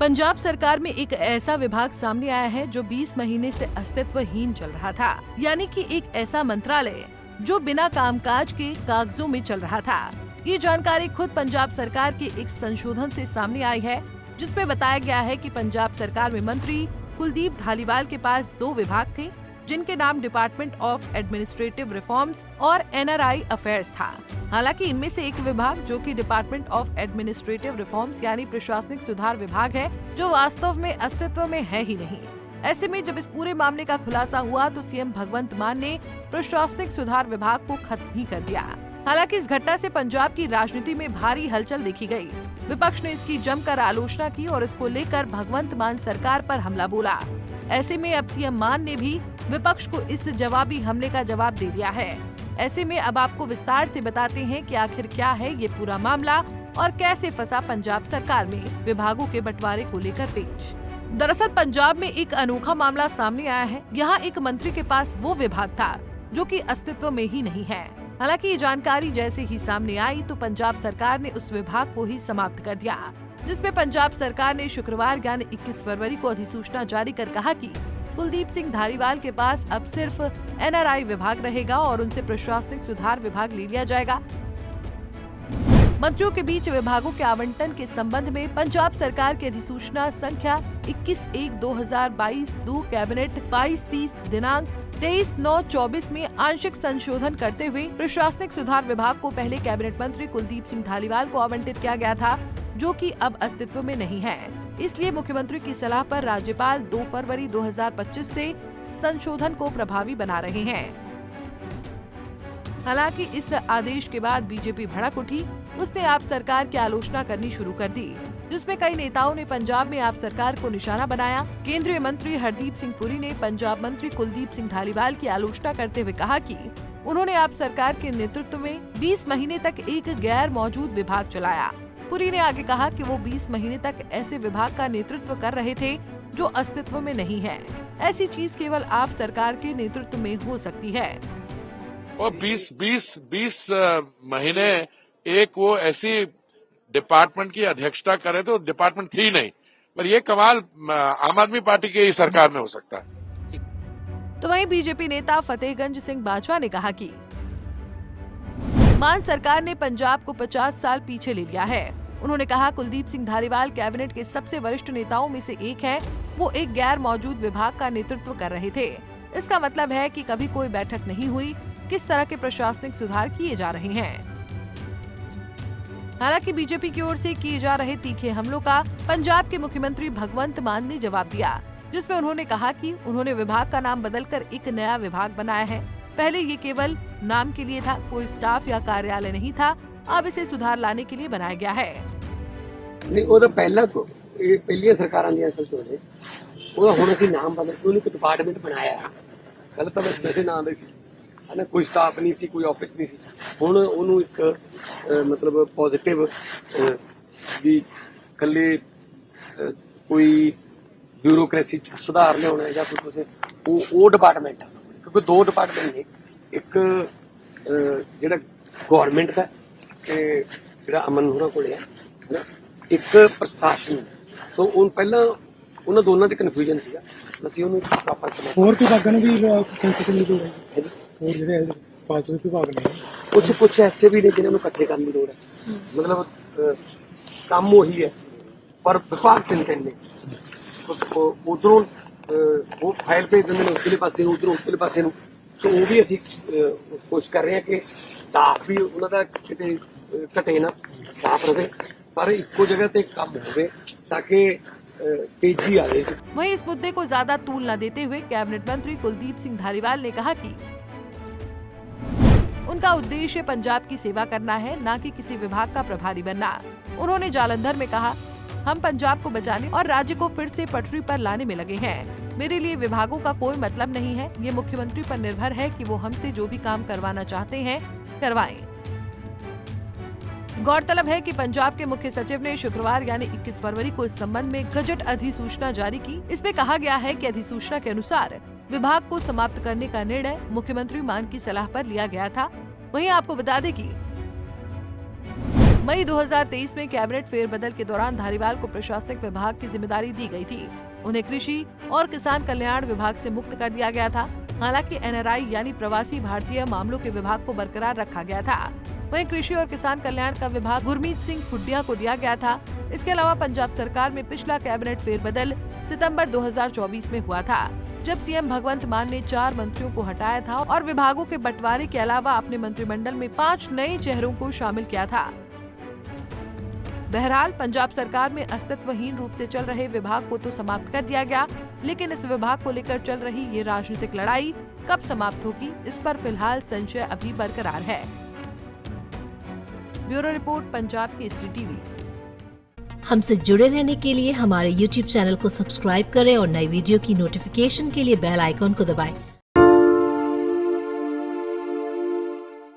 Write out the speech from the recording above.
पंजाब सरकार में एक ऐसा विभाग सामने आया है जो 20 महीने से अस्तित्वहीन चल रहा था, यानी कि एक ऐसा मंत्रालय जो बिना कामकाज के कागजों में चल रहा था। ये जानकारी खुद पंजाब सरकार के एक संशोधन से सामने आई है, जिसमें बताया गया है कि पंजाब सरकार में मंत्री कुलदीप धालीवाल के पास 2 विभाग थे, जिनके नाम डिपार्टमेंट ऑफ एडमिनिस्ट्रेटिव रिफॉर्म्स और एनआरआई अफेयर्स था। हालांकि इनमें से एक विभाग जो कि डिपार्टमेंट ऑफ एडमिनिस्ट्रेटिव रिफॉर्म्स यानी प्रशासनिक सुधार विभाग है, जो वास्तव में अस्तित्व में है ही नहीं। ऐसे में जब इस पूरे मामले का खुलासा हुआ तो सीएम भगवंत मान ने प्रशासनिक सुधार विभाग को खत्म ही कर दिया। हालांकि इस घटना से पंजाब की राजनीति में भारी हलचल देखी गई। विपक्ष ने इसकी जमकर आलोचना की और इसको लेकर भगवंत मान सरकार पर हमला बोला। ऐसे में अब सीएम मान ने भी विपक्ष को इस जवाबी हमले का जवाब दे दिया है। ऐसे में अब आपको विस्तार से बताते हैं कि आखिर क्या है ये पूरा मामला और कैसे फंसा पंजाब सरकार में विभागों के बंटवारे को लेकर पेच। दरअसल पंजाब में एक अनोखा मामला सामने आया है। यहाँ एक मंत्री के पास वो विभाग था जो कि अस्तित्व में ही नहीं है। हालांकि ये जानकारी जैसे ही सामने आई तो पंजाब सरकार ने उस विभाग को ही समाप्त कर दिया, जिसमें पंजाब सरकार ने शुक्रवार यानी 21 फरवरी को अधिसूचना जारी कर कहा कि कुलदीप सिंह धालीवाल के पास अब सिर्फ एनआरआई विभाग रहेगा और उनसे प्रशासनिक सुधार विभाग ले लिया जाएगा। मंत्रियों के बीच विभागों के आवंटन के संबंध में पंजाब सरकार की अधिसूचना संख्या 21/1/2022 2 कैबिनेट 22/30 दिनांक 23/9/24 में आंशिक संशोधन करते हुए प्रशासनिक सुधार विभाग को पहले कैबिनेट मंत्री कुलदीप सिंह धालीवाल को आवंटित किया गया था, जो कि अब अस्तित्व में नहीं है। इसलिए मुख्यमंत्री की सलाह पर राज्यपाल 2 फरवरी 2025 से संशोधन को प्रभावी बना रहे हैं। हालांकि इस आदेश के बाद बीजेपी भड़क उठी। उसने आप सरकार की आलोचना करनी शुरू कर दी, जिसमें कई नेताओं ने पंजाब में आप सरकार को निशाना बनाया। केंद्रीय मंत्री हरदीप सिंह पुरी ने पंजाब मंत्री कुलदीप सिंह धालीवाल की आलोचना करते हुए कहा कि उन्होंने आप सरकार के नेतृत्व में 20 महीने तक एक गैर मौजूद विभाग चलाया। पुरी ने आगे कहा कि वो 20 महीने तक ऐसे विभाग का नेतृत्व कर रहे थे जो अस्तित्व में नहीं है। ऐसी चीज केवल आप सरकार के नेतृत्व में हो सकती है। और 20 महीने एक वो ऐसी डिपार्टमेंट की अध्यक्षता करे तो डिपार्टमेंट थी नहीं, पर ये कमाल आम आदमी पार्टी की ही सरकार में हो सकता है। तो वहीं बीजेपी नेता फतेहगंज सिंह बाजवा ने कहा कि मान सरकार ने पंजाब को 50 साल पीछे ले लिया है। उन्होंने कहा कुलदीप सिंह धालीवाल कैबिनेट के सबसे वरिष्ठ नेताओं में से एक है। वो एक गैर मौजूद विभाग का नेतृत्व कर रहे थे। इसका मतलब है कि कभी कोई बैठक नहीं हुई। किस तरह के प्रशासनिक सुधार किए जा रहे हैं। हालांकि बीजेपी की ओर से किए जा रहे तीखे हमलों का पंजाब के मुख्यमंत्री भगवंत मान ने जवाब दिया, जिसमें उन्होंने कहा कि उन्होंने विभाग का नाम बदलकर एक नया विभाग बनाया है। पहले ये केवल नाम के लिए था, कोई स्टाफ या कार्यालय नहीं था। अब इसे सुधार लाने के लिए बनाया गया है। नहीं वो तो पहली सरकारां दी असल चोले वो हुण असीं नाम बदल के उन्हें डिपार्टमेंट बनाया। कल तो बस वैसे नाम दे सी है ना, कोई स्टाफ नहीं सी, कोई ऑफिस नहीं सी। हुण उन्होंने एक मतलब पॉजिटिव भी कल्ले कोई ब्यूरोक्रेसी सुधार लियाउणा या कुछ वो डिपार्टमेंट, क्योंकि 2 डिपार्टमेंट ने, एक जिहड़ा गवर्नमेंट का ते जिहड़ा अमन होरां कोले है ना, एक प्रशासन। सो उन पहला उन्हां दोनों च कन्फ्यूजन सीगा, ਅਸੀਂ ਉਹਨੂੰ ਪ੍ਰੋਪਰ ਹੋਰ ਵਿਭਾਗਾਂ ਨੂੰ ਵੀ ਕੈਂਸਲ ਕਰਨੀ ਲੋੜ ਹੈ। ਹੋਰ ਜਿਹੜੇ ਫਾਲਤੂ ਵਿਭਾਗ ਨੇ ਕੁਝ ਐਸੇ ਵੀ ਨੇ ਜਿਨ੍ਹਾਂ ਨੂੰ ਇਕੱਠੇ ਕਰਨ ਦੀ ਲੋੜ ਹੈ। ਮਤਲਬ ਕੰਮ ਉਹੀ ਹੈ ਪਰ ਵਿਭਾਗ ਤਿੰਨ ਨੇ। ਉਧਰੋਂ ਉਹ ਫਾਈਲ ਭੇਜ ਦਿੰਦੇ ਨੇ ਉਸਲੇ ਪਾਸੇ ਨੂੰ, ਉਧਰੋਂ ਉਸਲੇ ਪਾਸੇ ਨੂੰ। ਸੋ ਉਹ ਵੀ ਅਸੀਂ ਕੋਸ਼ਿਸ਼ ਕਰ ਰਹੇ ਹਾਂ ਕਿ ਸਟਾਫ ਵੀ ਉਹਨਾਂ ਦਾ ਕਿਤੇ ਘਟੇ ਨਾ, ਸਾਫ਼ ਰਹੇ, पर इको जगह पे काम होवे ताकि तेजी आए। वहीं इस मुद्दे को ज्यादा तूल न देते हुए कैबिनेट मंत्री कुलदीप सिंह धालीवाल ने कहा कि उनका उद्देश्य पंजाब की सेवा करना है, न कि किसी विभाग का प्रभारी बनना। उन्होंने जालंधर में कहा, हम पंजाब को बचाने और राज्य को फिर से पटरी पर लाने में लगे हैं। मेरे लिए विभागों का कोई मतलब नहीं है। ये मुख्यमंत्री पर निर्भर है कि वो हमसे जो भी काम करवाना चाहते हैं करवाएं। गौरतलब है कि पंजाब के मुख्य सचिव ने शुक्रवार यानी 21 फरवरी को इस संबंध में गजट अधिसूचना जारी की। इसमें कहा गया है कि अधिसूचना के अनुसार विभाग को समाप्त करने का निर्णय मुख्यमंत्री मान की सलाह पर लिया गया था। वहीं आपको बता दें कि मई 2023 में कैबिनेट फेरबदल के दौरान धारीवाल को प्रशासनिक विभाग की जिम्मेदारी दी गई थी। उन्हें कृषि और किसान कल्याण विभाग से मुक्त कर दिया गया था। हालांकि NRI यानी प्रवासी भारतीय मामलों के विभाग को बरकरार रखा गया था। वहीं कृषि और किसान कल्याण का विभाग गुरमीत सिंह खुड्डिया को दिया गया था। इसके अलावा पंजाब सरकार में पिछला कैबिनेट फेरबदल सितंबर 2024 में हुआ था, जब सीएम भगवंत मान ने 4 मंत्रियों को हटाया था और विभागों के बंटवारे के अलावा अपने मंत्रिमंडल में 5 नए चेहरों को शामिल किया था। बहरहाल पंजाब सरकार में अस्तित्वहीन रूप से चल रहे विभाग को तो समाप्त कर दिया गया, लेकिन इस विभाग को लेकर चल रही ये राजनीतिक लड़ाई कब समाप्त होगी, इस पर फिलहाल संशय अभी बरकरार है। Bureau report, Punjab Kesari TV. हमसे जुड़े रहने के लिए हमारे YouTube चैनल को सब्सक्राइब करें और नई वीडियो की नोटिफिकेशन के लिए बेल आइकॉन को दबाएं।